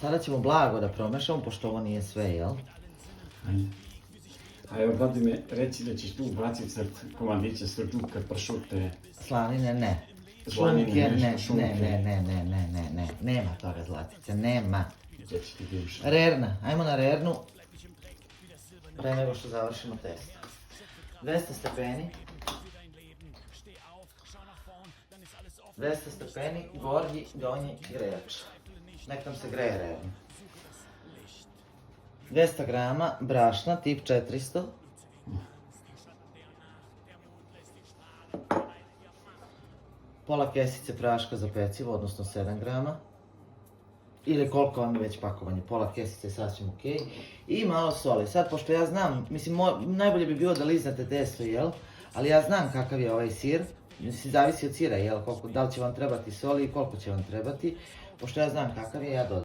Sada ćemo blago da promešamo, pošto ovo nije sve, jel? Ajde. A evo, Vladime, reci da ćeš tu ubaciti sad komadiće srđuka, pršute... Slanine, ne. Slanine, Šunke, ne, nešto šunke. ne. Nema toga, Zlatice, nema. Gdje će ti bivša? Rerna, ajmo na rernu. Pre nego što završimo test. 200 stepeni. 200 stepeni, gornji, donji grejač. Nek nam se greje rerna. 200 grama brašna, tip 400. Pola kesice praška za pecivo, odnosno 7 grama. Ili koliko vam je već pakovanje, pola kesice je sasvim okej. I malo soli. Sad, pošto ja znam, mislim, najbolje bi bilo da liznate testo, jel? Ali ja znam kakav je ovaj sir. Mislim, zavisi od sira, jel? Da li će vam trebati soli i koliko će vam trebati. Pošto ja znam kakav je, ja dodam.